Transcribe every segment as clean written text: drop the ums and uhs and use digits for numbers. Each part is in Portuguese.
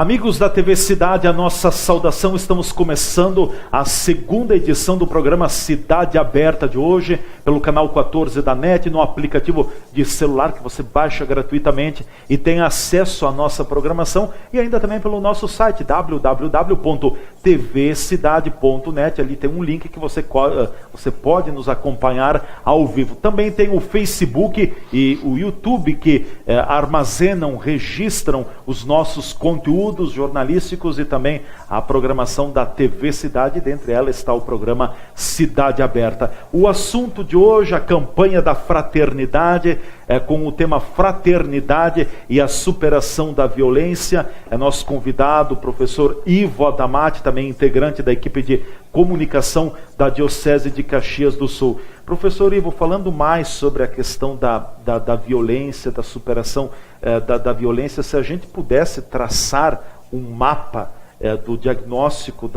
Amigos da TV Cidade, a nossa saudação. Estamos começando a segunda edição do programa Cidade Aberta de hoje, pelo canal 14 da NET, no aplicativo de celular que você baixa gratuitamente e tem acesso à nossa programação, e ainda também pelo nosso site www.tvcidade.net. Ali tem um link que você pode nos acompanhar ao vivo. Também tem o Facebook e o YouTube que armazenam, registram os nossos conteúdos jornalísticos e também a programação da TV Cidade. Dentre elas está o programa Cidade Aberta. O assunto de hoje, a campanha da fraternidade, com o tema Fraternidade e a superação da violência. É nosso convidado, o professor Ivo Adamati, também integrante da equipe de comunicação da Diocese de Caxias do Sul. Professor Ivo, falando mais sobre a questão da violência, da superação da violência, se a gente pudesse traçar um mapa do diagnóstico,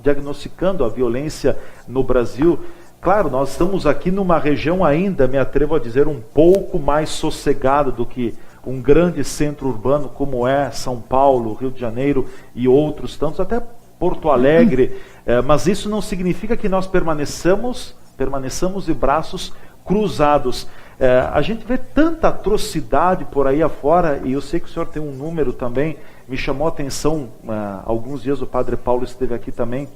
diagnosticando a violência no Brasil. Claro, nós estamos aqui numa região ainda, me atrevo a dizer, um pouco mais sossegada do que um grande centro urbano como é São Paulo, Rio de Janeiro e outros tantos, até Porto Alegre, mas isso não significa que nós permaneçamos de braços cruzados. A gente vê tanta atrocidade por aí afora, e eu sei que o senhor tem um número também, me chamou a atenção, alguns dias o Padre Paulo esteve aqui também,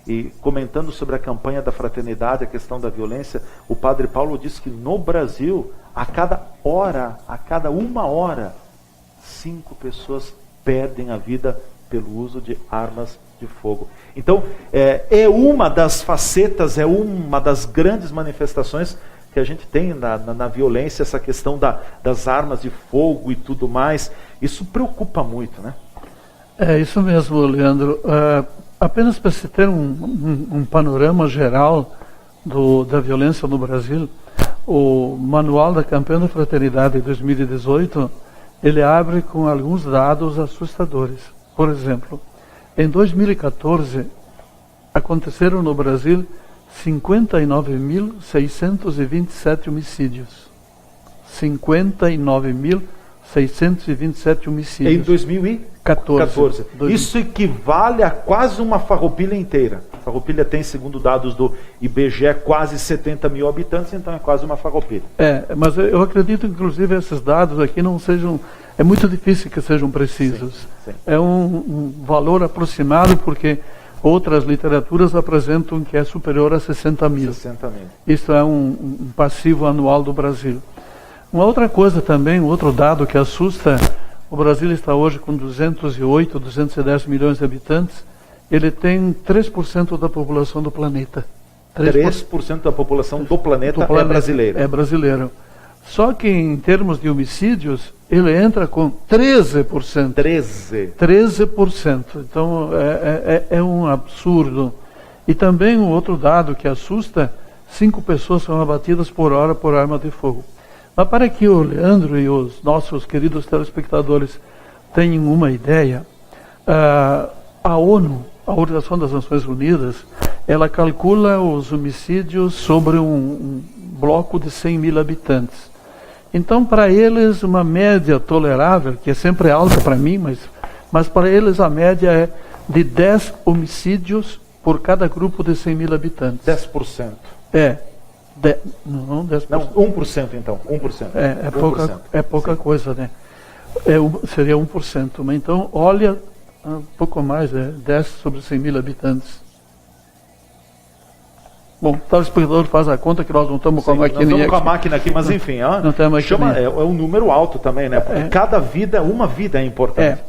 e comentando sobre a campanha da fraternidade, a questão da violência. O Padre Paulo disse que no Brasil, a cada uma hora, 5 pessoas perdem a vida pelo uso de armas de fogo. Então, é uma das facetas, é uma das grandes manifestações que a gente tem na violência, essa questão das armas de fogo e tudo mais. Isso preocupa muito, né? É isso mesmo, Leandro. Apenas para se ter um panorama geral da violência no Brasil, o Manual da Campanha da Fraternidade de 2018, ele abre com alguns dados assustadores. Por exemplo, em 2014, aconteceram no Brasil 59.627 homicídios. 59.627 homicídios. Em 2014. Isso equivale a quase uma Farroupilha inteira. A Farroupilha tem, segundo dados do IBGE, quase 70 mil habitantes, então é quase uma Farroupilha. Mas eu acredito, inclusive, esses dados aqui não sejam... É muito difícil que sejam precisos. Sim. É um valor aproximado, porque outras literaturas apresentam que é superior a 60 mil. 60 mil. Isso é um passivo anual do Brasil. Uma outra coisa também, um outro dado que assusta: o Brasil está hoje com 210 milhões de habitantes. Ele tem 3% da população do planeta. 3% da população do planeta é brasileira. É brasileiro. Só que em termos de homicídios, ele entra com 13%. 13%. Então é um absurdo. E também um outro dado que assusta: 5 pessoas são abatidas por hora por arma de fogo. Mas para que o Leandro e os nossos queridos telespectadores tenham uma ideia, a ONU, a Organização das Nações Unidas, ela calcula os homicídios sobre um bloco de 100 mil habitantes. Então, para eles, uma média tolerável, que é sempre alta para mim, mas para eles a média é de 10 homicídios por cada grupo de 100 mil habitantes. 10%. Não, 10%. Não, 1% então. 1%. É pouca coisa, né? Seria 1%. Mas então, olha, um pouco mais, 10 sobre 100 mil habitantes. Bom, o telespectador faz a conta que nós não estamos com a máquina aqui. Não estamos com a máquina aqui, mas enfim, é um número alto também, né? Porque cada vida, uma vida é importante.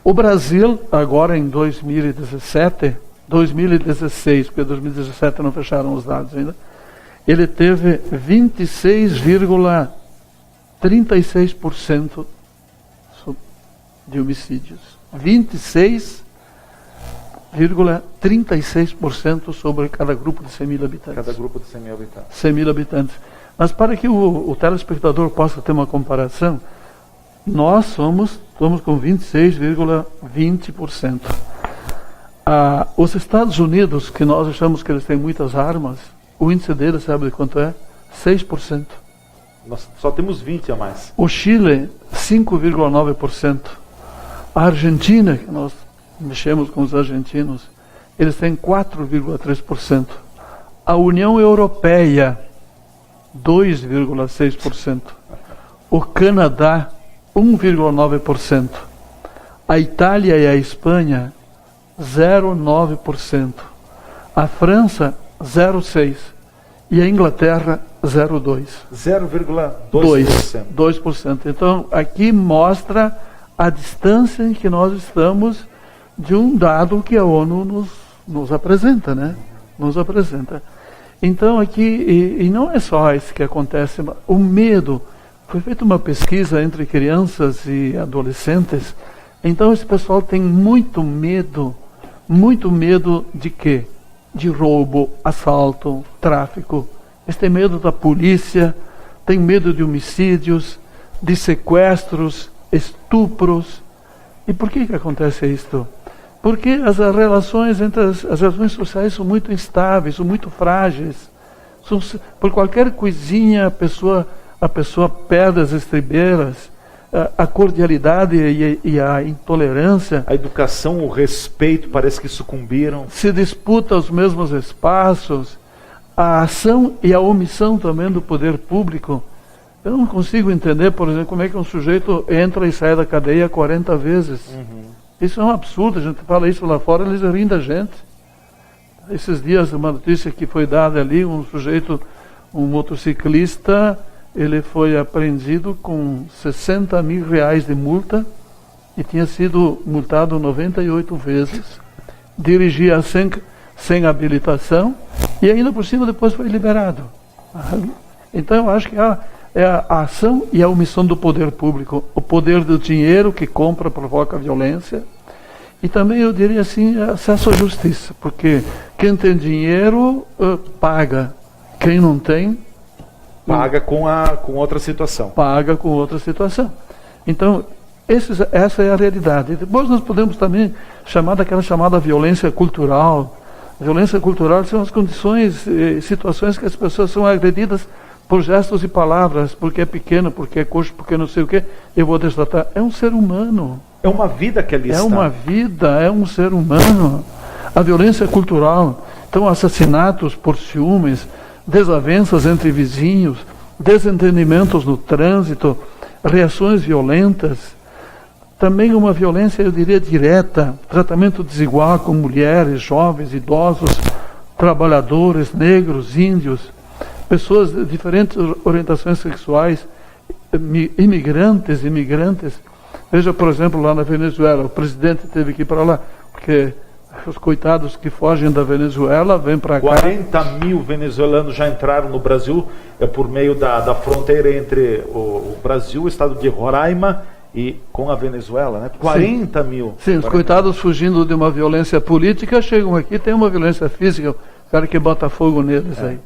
O Brasil, agora em 2016, porque 2017 não fecharam os dados ainda, ele teve 26,36% de homicídios. 26,36% sobre cada grupo de 100 mil habitantes. Cada grupo de 100 mil habitantes. 100 mil habitantes. Mas para que o telespectador possa ter uma comparação, nós estamos com 26,20%. Os Estados Unidos, que nós achamos que eles têm muitas armas, o índice deles, sabe de quanto é? 6%. Nós só temos 20 a mais. O Chile, 5,9%. A Argentina, que nós mexemos com os argentinos, eles têm 4,3%. A União Europeia, 2,6%. O Canadá, 1,9%. A Itália e a Espanha, 0,9%. A França, 0,6%. E a Inglaterra, 0,2%. 0,2%. 2%. Então, aqui mostra a distância em que nós estamos de um dado que a ONU nos apresenta, né? Nos apresenta. Então, aqui, e não é só isso que acontece, o medo. Foi feita uma pesquisa entre crianças e adolescentes. Então, esse pessoal tem muito medo de quê? De roubo, assalto, tráfico. Eles têm medo da polícia, têm medo de homicídios, de sequestros, estupros. E por que acontece isto? Porque as relações entre as relações sociais são muito instáveis, são muito frágeis. Por qualquer coisinha a pessoa perde as estribeiras. A cordialidade e a intolerância. A educação, o respeito, parece que sucumbiram. Se disputa os mesmos espaços. A ação e a omissão também do poder público. Eu não consigo entender, por exemplo, como é que um sujeito entra e sai da cadeia 40 vezes. Isso é um absurdo, a gente fala isso lá fora, eles riem da gente. Esses dias, uma notícia que foi dada ali, um sujeito, um motociclista, ele foi apreendido com 60 mil reais de multa e tinha sido multado 98 vezes. Dirigia sem habilitação e ainda por cima depois foi liberado. Então eu acho que é a ação e a omissão do poder público. O poder do dinheiro que compra, provoca violência. E também eu diria assim, acesso à justiça. Porque quem tem dinheiro paga. Quem não tem... Paga com outra situação. Paga com outra situação. Então, essa é a realidade. Depois nós podemos também chamar daquela chamada violência cultural. A violência cultural são as condições, situações que as pessoas são agredidas por gestos e palavras, porque é pequeno, porque é coxo, porque não sei o quê, eu vou destratar. É um ser humano. É uma vida que ali está. É uma vida, é um ser humano. A violência cultural, então assassinatos por ciúmes, desavenças entre vizinhos, desentendimentos no trânsito, reações violentas, também uma violência, eu diria, direta, tratamento desigual com mulheres, jovens, idosos, trabalhadores, negros, índios, pessoas de diferentes orientações sexuais, imigrantes. Veja, por exemplo, lá na Venezuela, o presidente teve que ir para lá, porque os coitados que fogem da Venezuela vêm para cá. 40 mil venezuelanos já entraram no Brasil por meio da fronteira entre o Brasil, o estado de Roraima, e com a Venezuela, né? 40 mil. Sim, os coitados fugindo de uma violência política chegam aqui, tem uma violência física, o cara que bota fogo neles aí.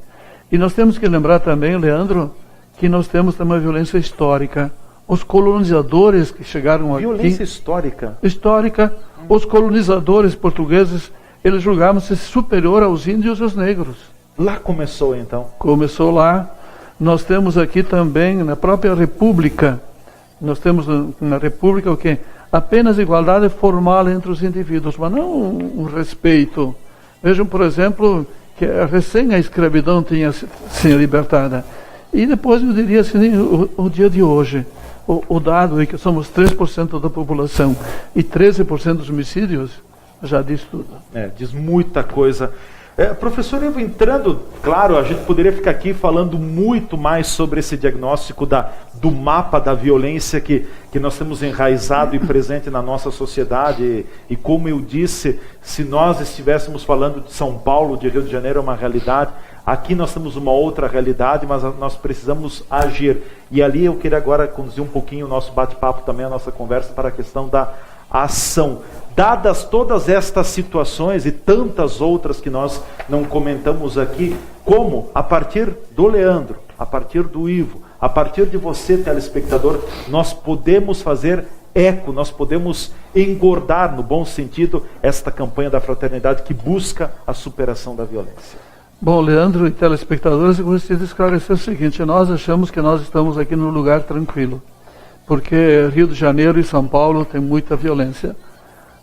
E nós temos que lembrar também, Leandro, que nós temos também uma violência histórica. Os colonizadores que chegaram aqui... Violência histórica? Histórica. Os colonizadores portugueses, eles julgavam-se superior aos índios e aos negros. Lá começou, então? Começou lá. Nós temos aqui também, na própria República, nós temos na República o quê? Apenas igualdade formal entre os indivíduos, mas não um respeito. Vejam, por exemplo, que recém a escravidão tinha sido libertada. E depois eu diria assim, o dia de hoje, o dado é que somos 3% da população e 13% dos homicídios, já diz tudo. Diz muita coisa. Professor Ivo, entrando, claro, a gente poderia ficar aqui falando muito mais sobre esse diagnóstico do mapa da violência que nós temos enraizado e presente na nossa sociedade. E como eu disse, se nós estivéssemos falando de São Paulo, de Rio de Janeiro, é uma realidade. Aqui nós temos uma outra realidade, mas nós precisamos agir. E ali eu queria agora conduzir um pouquinho o nosso bate-papo, também a nossa conversa, para a questão da ação. Dadas todas estas situações e tantas outras que nós não comentamos aqui, como a partir do Leandro, a partir do Ivo, a partir de você, telespectador, nós podemos fazer eco, nós podemos engordar, no bom sentido, esta campanha da fraternidade que busca a superação da violência. Bom, Leandro e telespectadores, eu gostaria de esclarecer o seguinte: nós achamos que nós estamos aqui num lugar tranquilo, porque Rio de Janeiro e São Paulo tem muita violência.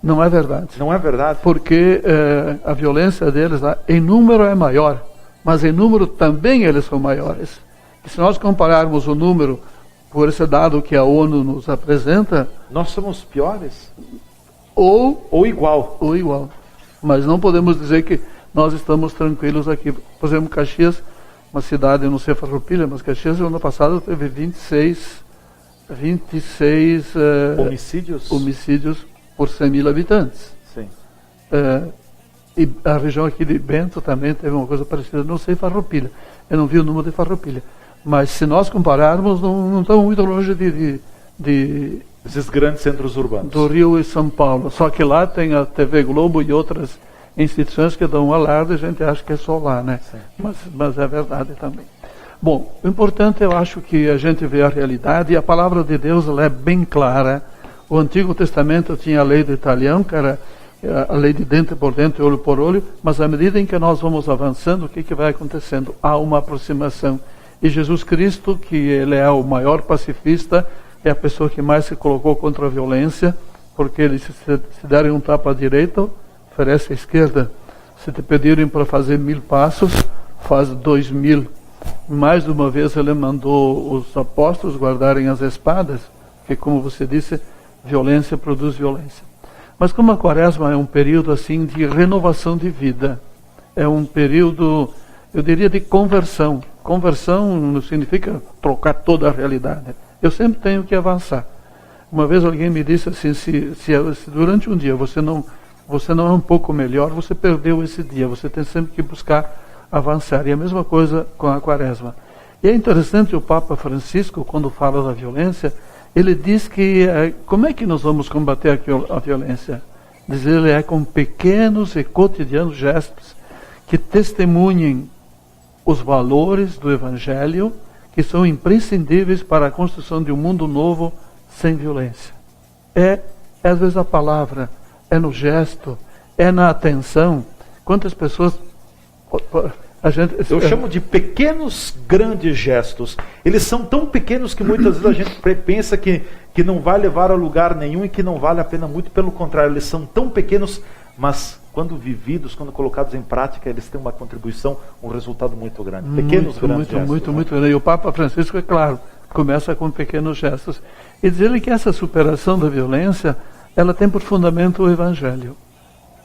Não é verdade. Não é verdade? Porque a violência deles, em número é maior, mas em número também eles são maiores. E se nós compararmos o número, por esse dado que a ONU nos apresenta... Nós somos piores? Ou igual. Ou igual. Mas não podemos dizer que nós estamos tranquilos aqui. Por exemplo, Caxias, uma cidade, eu não sei Farroupilha, mas Caxias, no ano passado, teve 26 homicídios por 100 mil habitantes. Sim. E a região aqui de Bento também teve uma coisa parecida. Não sei Farroupilha, eu não vi o número de Farroupilha. Mas se nós compararmos, não estamos muito longe esses grandes centros urbanos. Do Rio e São Paulo. Só que lá tem a TV Globo e outras instituições que dão um alarde, a gente acha que é só lá, né? Mas é verdade também. Bom, o importante eu acho que a gente vê a realidade e a palavra de Deus ela é bem clara. O Antigo Testamento tinha a lei do italiano, que era a lei de dente por dente, olho por olho, mas à medida em que nós vamos avançando, o que vai acontecendo? Há uma aproximação. E Jesus Cristo, que ele é o maior pacifista, é a pessoa que mais se colocou contra a violência, porque ele se derem um tapa à direita, oferece à esquerda. Se te pedirem para fazer 1000 passos, faz 2000. Mais de uma vez ele mandou os apóstolos guardarem as espadas, porque como você disse, violência produz violência. Mas como a Quaresma é um período assim de renovação de vida, é um período, eu diria, de conversão. Conversão não significa trocar toda a realidade. Eu sempre tenho que avançar. Uma vez alguém me disse assim, se durante um dia você não é um pouco melhor, você perdeu esse dia. Você tem sempre que buscar avançar. E a mesma coisa com a Quaresma. E é interessante o Papa Francisco, quando fala da violência, ele diz que, como é que nós vamos combater a violência? Diz ele, é com pequenos e cotidianos gestos que testemunhem os valores do Evangelho, que são imprescindíveis para a construção de um mundo novo sem violência. É às vezes a palavra, é no gesto, é na atenção. Quantas pessoas... Eu chamo de pequenos grandes gestos. Eles são tão pequenos que muitas vezes a gente pensa que não vai levar a lugar nenhum e que não vale a pena, muito pelo contrário. Eles são tão pequenos, mas quando vividos, quando colocados em prática, eles têm uma contribuição, um resultado muito grande. Pequenos grandes gestos. Muito grande. E o Papa Francisco, é claro, começa com pequenos gestos. E dizer que essa superação da violência, ela tem por fundamento o Evangelho.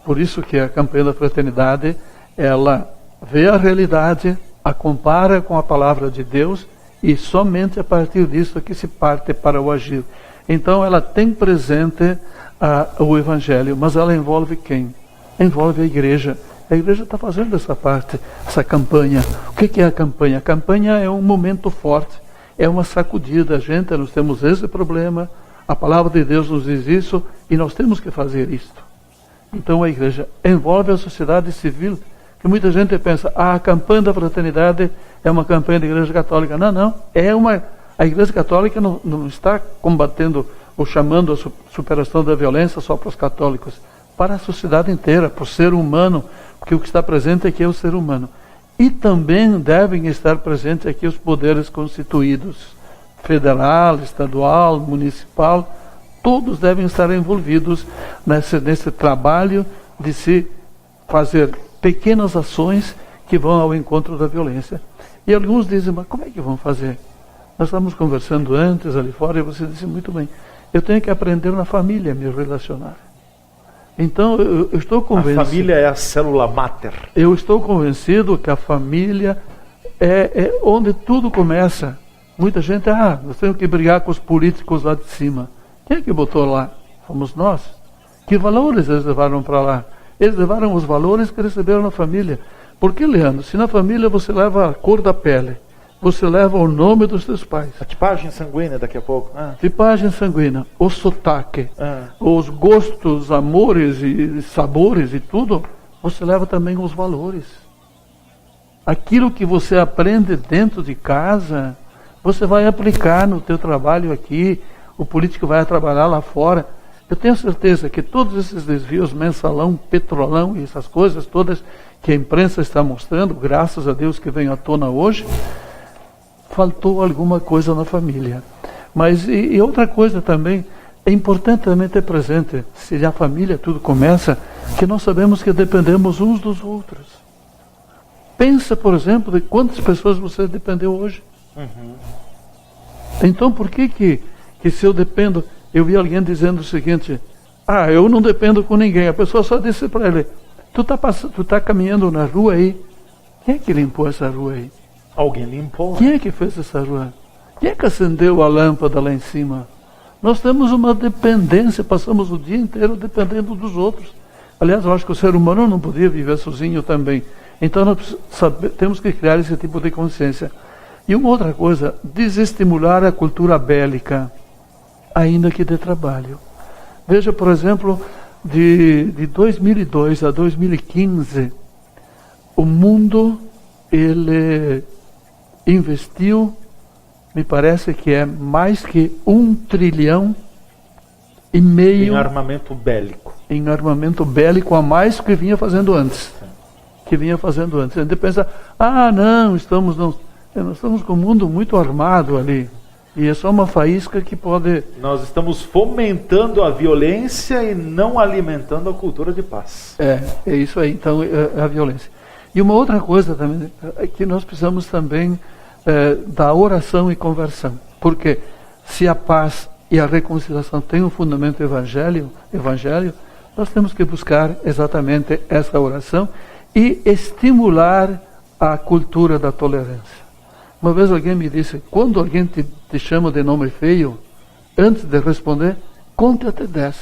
Por isso que a campanha da fraternidade, ela vê a realidade, a compara com a palavra de Deus e somente a partir disso é que se parte para o agir. Então ela tem presente o Evangelho, mas ela envolve quem? Envolve a igreja. A igreja está fazendo essa parte, essa campanha. O que é a campanha? A campanha é um momento forte, é uma sacudida. Nós temos esse problema, a palavra de Deus nos diz isso e nós temos que fazer isto. Então a igreja envolve a sociedade civil, que muita gente pensa, a campanha da fraternidade é uma campanha da Igreja Católica. Não. A Igreja Católica não está combatendo ou chamando a superação da violência só para os católicos, para a sociedade inteira, para o ser humano, porque o que está presente aqui é o ser humano. E também devem estar presentes aqui os poderes constituídos, federal, estadual, municipal, todos devem estar envolvidos nesse trabalho de se fazer pequenas ações que vão ao encontro da violência. E alguns dizem, mas como é que vão fazer? Nós estávamos conversando antes ali fora e você disse muito bem, eu tenho que aprender na família a me relacionar. Então eu estou convencido... A família é a célula máter. Eu estou convencido que a família é onde tudo começa. Muita gente, nós temos que brigar com os políticos lá de cima. Quem é que botou lá? Fomos nós. Que valores eles levaram para lá? Eles levaram os valores que receberam na família. Porque, Leandro, se na família você leva a cor da pele, você leva o nome dos seus pais. A tipagem sanguínea daqui a pouco. Tipagem sanguínea, o sotaque, os gostos, amores e sabores e tudo, você leva também os valores. Aquilo que você aprende dentro de casa, você vai aplicar no teu trabalho aqui, o político vai trabalhar lá fora. Eu tenho certeza que todos esses desvios, mensalão, petrolão e essas coisas todas que a imprensa está mostrando, graças a Deus que vem à tona hoje, faltou alguma coisa na família. Mas e outra coisa também, É importante também ter presente, se a família tudo começa, que nós sabemos que dependemos uns dos outros. Pensa, por exemplo, de quantas pessoas você dependeu hoje. Então, por que se eu dependo... Eu vi alguém dizendo o seguinte, eu não dependo com ninguém. A pessoa só disse para ele, tu tá caminhando na rua aí, quem é que limpou essa rua aí? Alguém limpou. Quem é que fez essa rua? Quem é que acendeu a lâmpada lá em cima? Nós temos uma dependência, passamos o dia inteiro dependendo dos outros. Aliás, eu acho que o ser humano não podia viver sozinho também. Então nós temos que criar esse tipo de consciência. E uma outra coisa, desestimular a cultura bélica, ainda que de trabalho. Veja, por exemplo, de 2002 a 2015, o mundo ele investiu, me parece que é mais que 1,5 trilhão em armamento bélico. Em armamento bélico a mais que vinha fazendo antes. A gente pensa, nós estamos com um mundo muito armado ali. E é só uma faísca que pode... Nós estamos fomentando a violência e não alimentando a cultura de paz. É isso aí, então, é a violência. E uma outra coisa também, é que nós precisamos também da oração e conversão. Porque se a paz e a reconciliação têm um fundamento evangélico, nós temos que buscar exatamente essa oração e estimular a cultura da tolerância. Uma vez alguém me disse, quando alguém te chama de nome feio, antes de responder, conte até 10.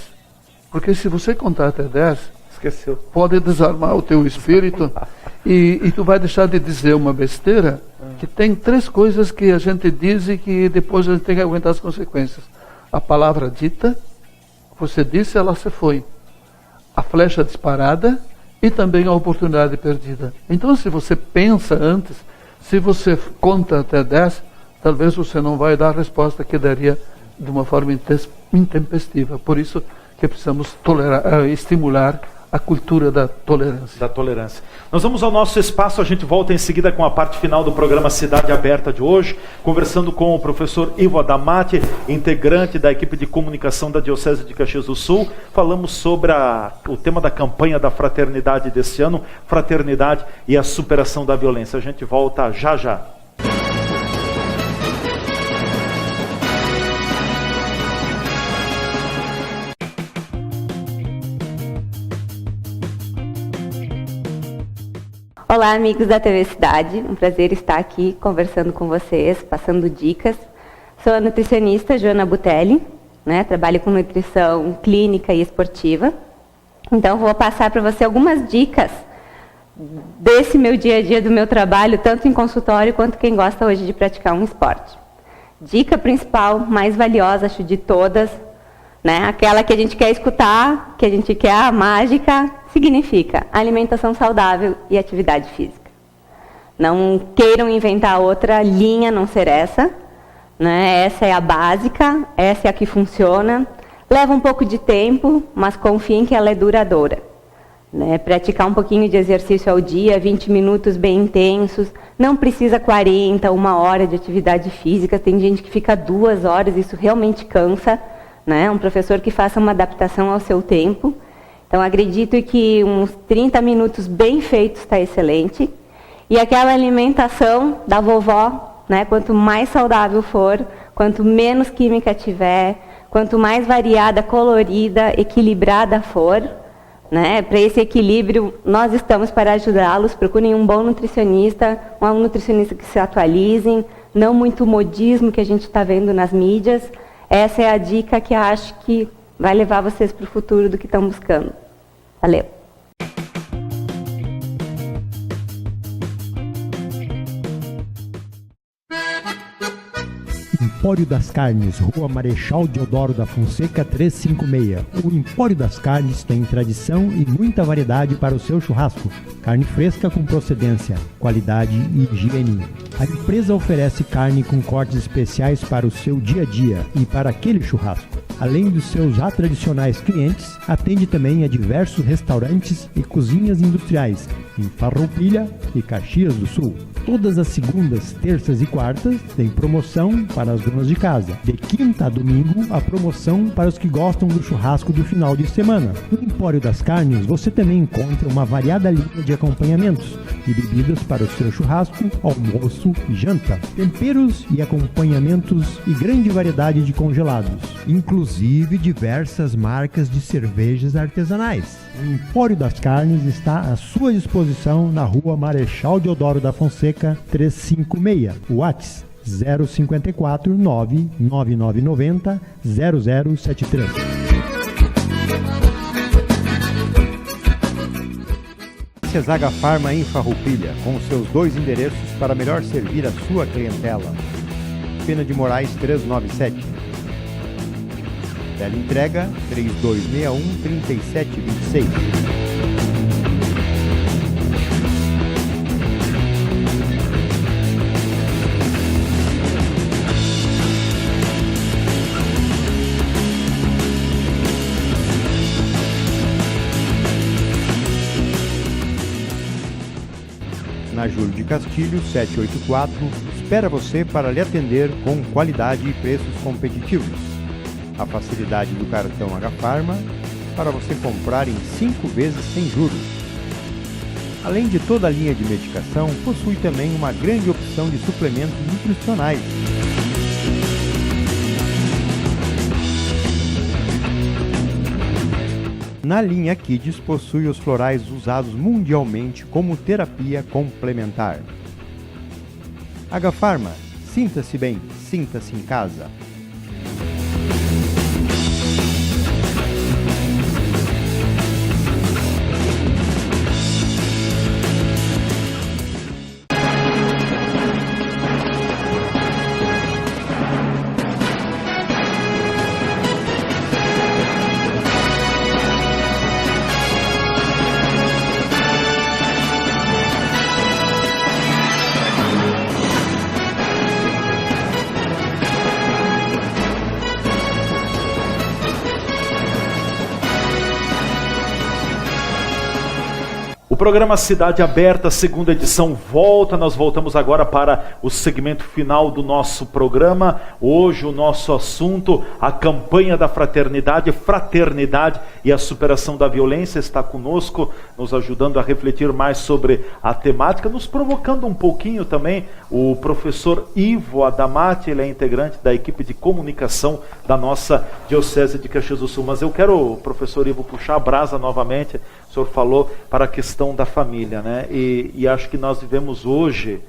Porque se você contar até 10, esqueceu, pode desarmar o teu espírito e tu vai deixar de dizer uma besteira, que tem 3 coisas que a gente diz e que depois a gente tem que aguentar as consequências. A palavra dita, você disse, ela se foi. A flecha disparada e também a oportunidade perdida. Então, se você pensa antes, se você conta até 10, talvez você não vai dar a resposta que daria de uma forma intempestiva. Por isso que precisamos estimular a cultura da tolerância. Nós vamos ao nosso espaço, a gente volta em seguida com a parte final do programa Cidade Aberta de hoje, conversando com o professor Ivo Adamati, integrante da equipe de comunicação da Diocese de Caxias do Sul. Falamos sobre o tema da campanha da fraternidade desse ano, fraternidade e a superação da violência. A gente volta já já. Olá, amigos da TV Cidade, um prazer estar aqui conversando com vocês, passando dicas. Sou a nutricionista Joana Butelli, trabalho com nutrição clínica e esportiva. Então, vou passar para você algumas dicas desse meu dia a dia, do meu trabalho, tanto em consultório quanto quem gosta hoje de praticar um esporte. Dica principal, mais valiosa, acho, de todas, aquela que a gente quer escutar, que a gente quer a mágica, significa alimentação saudável e atividade física. Não queiram inventar outra linha, não ser essa. Essa é a básica, essa é a que funciona. Leva um pouco de tempo, mas confiem que ela é duradoura. Praticar um pouquinho de exercício ao dia, 20 minutos bem intensos. Não precisa 40, 1 hora de atividade física. Tem gente que fica 2 horas, isso realmente cansa. Um professor que faça uma adaptação ao seu tempo. Então, acredito que uns 30 minutos bem feitos está excelente. E aquela alimentação da vovó, quanto mais saudável for, quanto menos química tiver, quanto mais variada, colorida, equilibrada for, para esse equilíbrio, nós estamos para ajudá-los. Procurem um bom nutricionista, um nutricionista que se atualizem, não muito modismo que a gente está vendo nas mídias. Essa é a dica que eu acho que vai levar vocês para o futuro do que estão buscando. Valeu! Empório das Carnes, Rua Marechal Deodoro da Fonseca 356. O Empório das Carnes tem tradição e muita variedade para o seu churrasco. Carne fresca com procedência, qualidade e higiene. A empresa oferece carne com cortes especiais para o seu dia a dia e para aquele churrasco. Além dos seus já tradicionais clientes, atende também a diversos restaurantes e cozinhas industriais em Farroupilha e Caxias do Sul. Todas as segundas, terças e quartas tem promoção para as donas de casa. De quinta a domingo, a promoção para os que gostam do churrasco do final de semana. No Empório das Carnes, você também encontra uma variada linha de acompanhamentos e bebidas para o seu churrasco, almoço e janta. Temperos e acompanhamentos e grande variedade de congelados. Inclusive diversas marcas de cervejas artesanais. O Empório das Carnes está à sua disposição na Rua Marechal Deodoro da Fonseca, 356, WhatsApp 054 99990 0073. Zaga Farma em Farroupilha, com seus 2 endereços para melhor servir a sua clientela. Pena de Moraes 397. Teleentrega 3261-3726. Na Júlio de Castilho, 784, espera você para lhe atender com qualidade e preços competitivos. A facilidade do cartão H-Pharma para você comprar em 5 vezes sem juros. Além de toda a linha de medicação, possui também uma grande opção de suplementos nutricionais. Na linha Kids possui os florais usados mundialmente como terapia complementar. H-Pharma, sinta-se bem, sinta-se em casa. O programa Cidade Aberta, segunda edição, volta. Nós voltamos agora para o segmento final do nosso programa. Hoje o nosso assunto, a campanha da fraternidade e a superação da violência, está conosco, nos ajudando a refletir mais sobre a temática, nos provocando um pouquinho também, o professor Ivo Adamati. Ele é integrante da equipe de comunicação da nossa Diocese de Caxias do Sul. Mas eu quero, professor Ivo, puxar a brasa novamente. O senhor falou para a questão da família, né? E acho que nós vivemos hoje,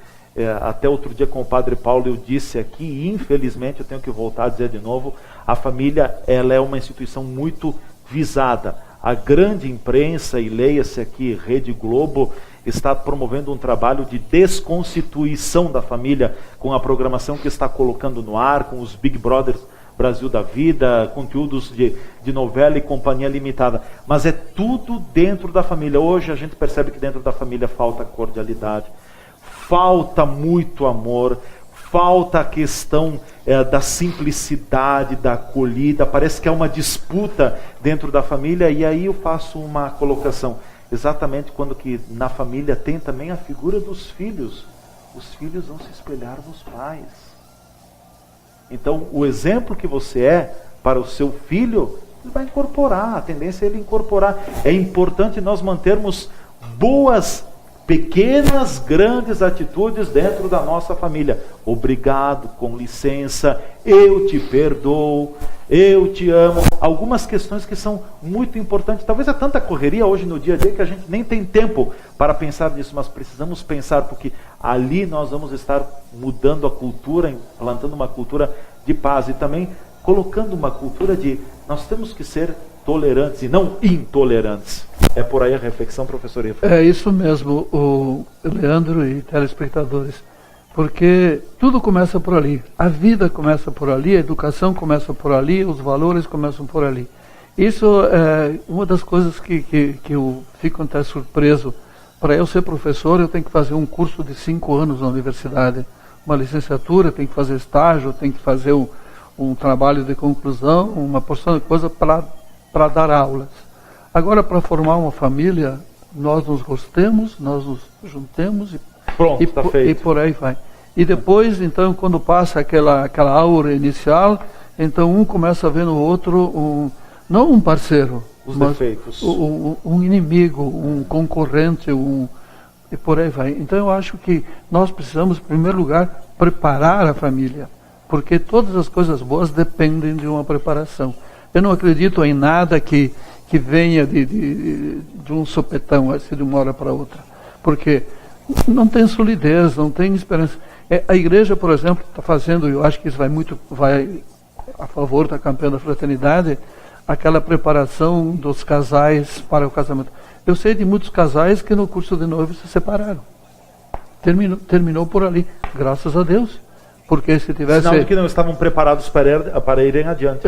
até outro dia com o Padre Paulo eu disse aqui, e infelizmente eu tenho que voltar a dizer de novo, a família ela é uma instituição muito visada. A grande imprensa, e leia-se aqui Rede Globo, está promovendo um trabalho de desconstituição da família com a programação que está colocando no ar, com os Big Brothers Brasil da Vida, conteúdos de novela e companhia limitada. Mas é tudo dentro da família. Hoje a gente percebe que dentro da família falta cordialidade, falta muito amor, falta a questão da simplicidade, da acolhida. Parece que é uma disputa dentro da família. E aí eu faço uma colocação. Exatamente quando que na família tem também a figura dos filhos. Os filhos vão se espelhar nos pais. Então, o exemplo que você é para o seu filho, ele vai incorporar, a tendência é ele incorporar. É importante nós mantermos boas, pequenas, grandes atitudes dentro da nossa família. Obrigado, com licença, eu te perdoo, eu te amo. Algumas questões que são muito importantes. Talvez é tanta correria hoje no dia a dia que a gente nem tem tempo para pensar nisso, mas precisamos pensar, porque ali nós vamos estar mudando a cultura, implantando uma cultura de paz e também colocando uma cultura de nós temos que ser tolerantes e não intolerantes. É por aí a reflexão, professor Ivo? É isso mesmo, o Leandro e telespectadores, porque tudo começa por ali, a vida começa por ali, a educação começa por ali, os valores começam por ali. Isso é uma das coisas que eu fico até surpreso. Para eu ser professor, eu tenho que fazer um curso de 5 anos na universidade, uma licenciatura, tenho que fazer estágio, tenho que fazer um trabalho de conclusão, uma porção de coisa para dar aulas. Agora, para formar uma família, nós nos gostemos, nós nos juntemos Pronto, tá feito. E por aí vai. E depois, então, quando passa aquela aura inicial, então um começa a ver no outro, não um parceiro, Os mas defeitos. um inimigo, um concorrente, e por aí vai. Então eu acho que nós precisamos, em primeiro lugar, preparar a família, porque todas as coisas boas dependem de uma preparação. Eu não acredito em nada que venha de um sopetão, assim, de uma hora para outra, porque não tem solidez, não tem esperança. A igreja, por exemplo, está fazendo, eu acho que isso vai a favor da campanha da fraternidade, aquela preparação dos casais para o casamento. Eu sei de muitos casais que no curso de noivo se separaram. Terminou por ali, graças a Deus. Porque se tivesse... Sinal de que não estavam preparados para irem adiante.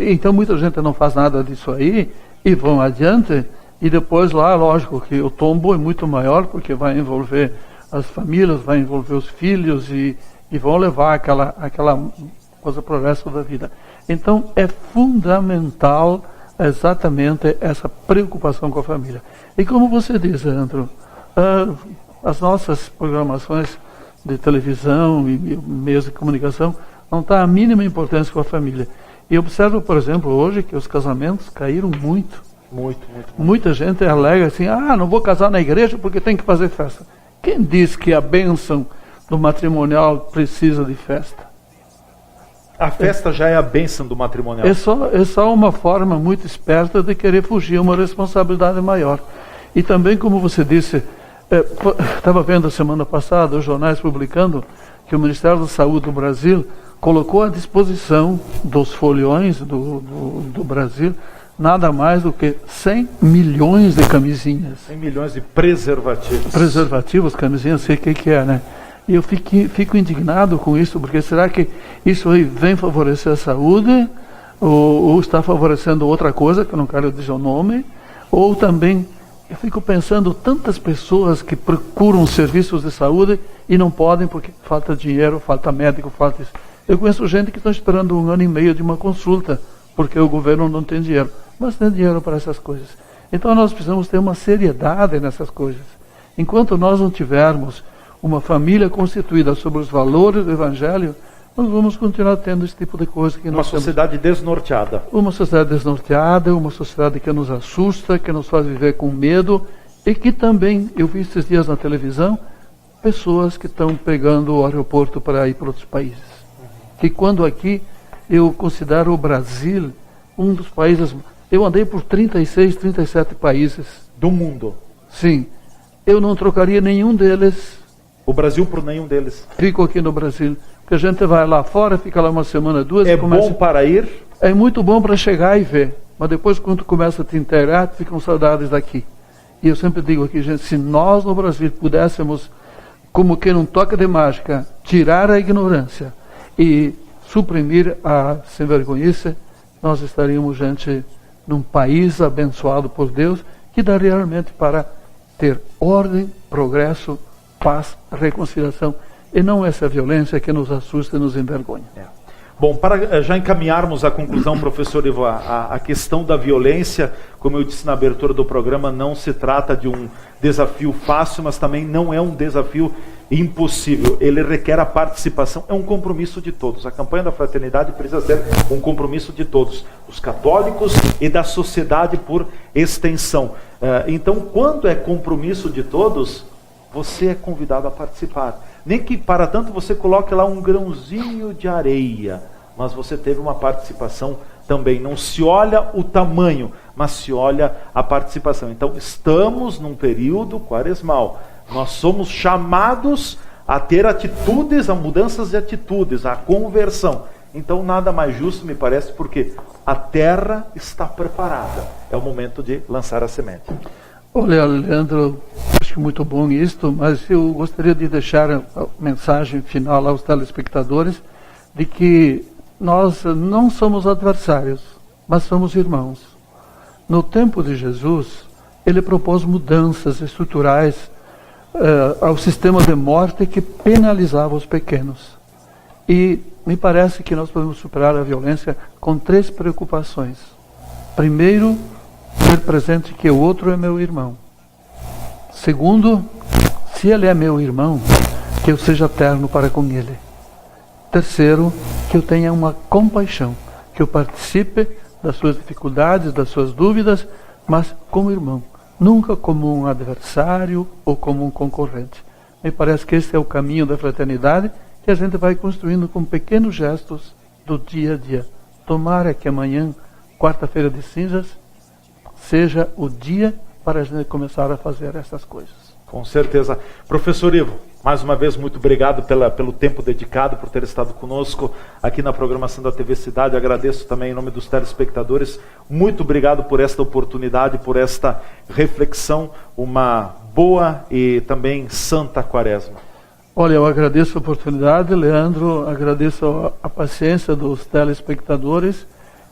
Então muita gente não faz nada disso aí e vão adiante. E depois lá, lógico que o tombo é muito maior, porque vai envolver as famílias, vai envolver os filhos e vão levar aquela coisa para o resto da vida. Então é fundamental exatamente essa preocupação com a família. E como você diz, Andrew, as nossas programações de televisão e meios de comunicação não dá a mínima importância com a família. E observo, por exemplo, hoje que os casamentos caíram muito. Muita gente alega assim, não vou casar na igreja porque tem que fazer festa. Quem diz que a bênção do matrimonial precisa de festa? A festa já é a bênção do matrimonial. É só uma forma muito esperta de querer fugir a uma responsabilidade maior. E também, como você disse, estava vendo a semana passada os jornais publicando que o Ministério da Saúde do Brasil colocou à disposição dos foliões do Brasil nada mais do que 100 milhões de camisinhas. 100 milhões de preservativos. Preservativos, camisinhas, sei o que é, né? E eu fico indignado com isso, porque será que isso aí vem favorecer a saúde, ou está favorecendo outra coisa, que eu não quero dizer o nome, ou também, eu fico pensando, tantas pessoas que procuram serviços de saúde e não podem porque falta dinheiro, falta médico, falta isso. Eu conheço gente que está esperando 1 ano e meio de uma consulta, porque o governo não tem dinheiro, mas tem dinheiro para essas coisas. Então nós precisamos ter uma seriedade nessas coisas. Enquanto nós não tivermos uma família constituída sobre os valores do Evangelho, nós vamos continuar tendo esse tipo de coisa que nós temos. Uma sociedade desnorteada. Uma sociedade desnorteada, uma sociedade que nos assusta, que nos faz viver com medo, e que também, eu vi esses dias na televisão, pessoas que estão pegando o aeroporto para ir para outros países. Que quando aqui, eu considero o Brasil um dos países... Eu andei por 36, 37 países. Do mundo. Sim. Eu não trocaria nenhum deles. O Brasil por nenhum deles. Fico aqui no Brasil. Porque a gente vai lá fora, fica lá uma semana, 2... É bom para ir? É muito bom para chegar e ver. Mas depois, quando começa a te integrar, ficam saudades daqui. E eu sempre digo aqui, gente, se nós no Brasil pudéssemos, como que num toque de mágica, tirar a ignorância e suprimir a sem-vergonhice, nós estaríamos, gente, num país abençoado por Deus, que dá realmente para ter ordem, progresso, paz, reconciliação, e não essa violência que nos assusta e nos envergonha. Bom, para já encaminharmos a conclusão, professor Ivo, a questão da violência, como eu disse na abertura do programa, não se trata de um desafio fácil, mas também não é um desafio impossível. Ele requer a participação, é um compromisso de todos. A campanha da fraternidade precisa ser um compromisso de todos, os católicos e da sociedade por extensão. Então, quando é compromisso de todos, você é convidado a participar. Nem que para tanto você coloque lá um grãozinho de areia, mas você teve uma participação também. Não se olha o tamanho, mas se olha a participação. Então, estamos num período quaresmal. Nós somos chamados a ter atitudes, a mudanças de atitudes, a conversão. Então, nada mais justo, me parece, porque a terra está preparada. É o momento de lançar a semente. Olha, Leandro, acho muito bom isto, mas eu gostaria de deixar a mensagem final aos telespectadores de que nós não somos adversários, mas somos irmãos. No tempo de Jesus, ele propôs mudanças estruturais ao sistema de morte que penalizava os pequenos. E me parece que nós podemos superar a violência com 3 preocupações. Primeiro, ter presente que o outro é meu irmão. Segundo, Se ele é meu irmão, que eu seja terno para com ele. Terceiro, que eu tenha uma compaixão, que eu participe das suas dificuldades, das suas dúvidas, mas como irmão, nunca como um adversário ou como um concorrente. Me parece que esse é o caminho da fraternidade que a gente vai construindo com pequenos gestos do dia a dia. Tomara que amanhã, quarta-feira de cinzas, seja o dia para a gente começar a fazer essas coisas. Com certeza. Professor Ivo, mais uma vez, muito obrigado pelo tempo dedicado, por ter estado conosco aqui na programação da TV Cidade. Agradeço também em nome dos telespectadores. Muito obrigado por esta oportunidade, por esta reflexão. Uma boa e também santa quaresma. Olha, eu agradeço a oportunidade, Leandro, agradeço a paciência dos telespectadores.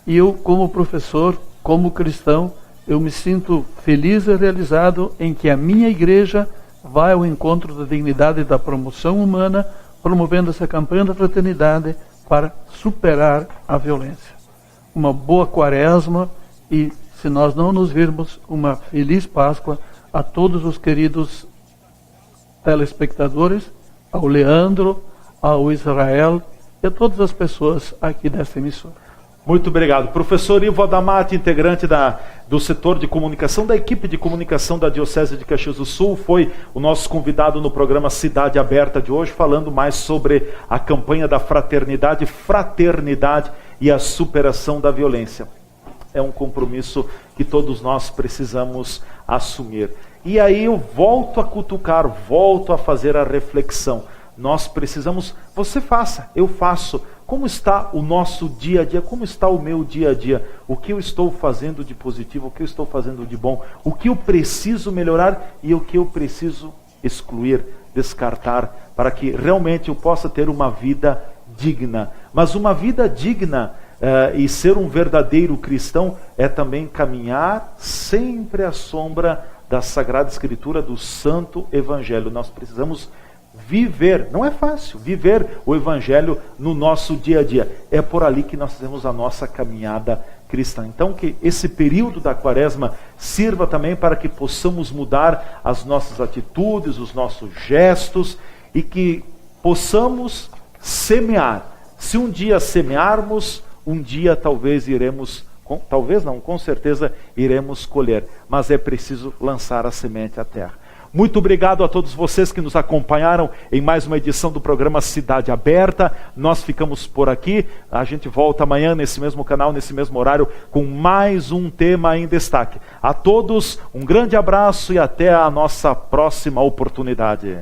E eu, como professor, como cristão, eu me sinto feliz e realizado em que a minha igreja vai ao encontro da dignidade e da promoção humana, promovendo essa campanha da fraternidade para superar a violência. Uma boa quaresma e, se nós não nos virmos, uma feliz Páscoa a todos os queridos telespectadores, ao Leandro, ao Israel e a todas as pessoas aqui dessa emissora. Muito obrigado. Professor Ivo Adamati, integrante do setor de comunicação, da equipe de comunicação da Diocese de Caxias do Sul, foi o nosso convidado no programa Cidade Aberta de hoje, falando mais sobre a campanha da fraternidade e a superação da violência. É um compromisso que todos nós precisamos assumir. E aí eu volto a cutucar, volto a fazer a reflexão. Nós precisamos, você faça, eu faço. Como está o nosso dia a dia? Como está o meu dia a dia? O que eu estou fazendo de positivo? O que eu estou fazendo de bom? O que eu preciso melhorar e o que eu preciso excluir, descartar, para que realmente eu possa ter uma vida digna. Mas uma vida digna e ser um verdadeiro cristão é também caminhar sempre à sombra da Sagrada Escritura, do Santo Evangelho. Nós precisamos viver, não é fácil, viver o Evangelho no nosso dia a dia. É por ali que nós temos a nossa caminhada cristã. Então que esse período da quaresma sirva também para que possamos mudar as nossas atitudes, os nossos gestos e que possamos semear. Se um dia semearmos, um dia talvez iremos, com certeza iremos colher. Mas é preciso lançar a semente à terra. Muito obrigado a todos vocês que nos acompanharam em mais uma edição do programa Cidade Aberta. Nós ficamos por aqui. A gente volta amanhã nesse mesmo canal, nesse mesmo horário, com mais um tema em destaque. A todos, um grande abraço e até a nossa próxima oportunidade.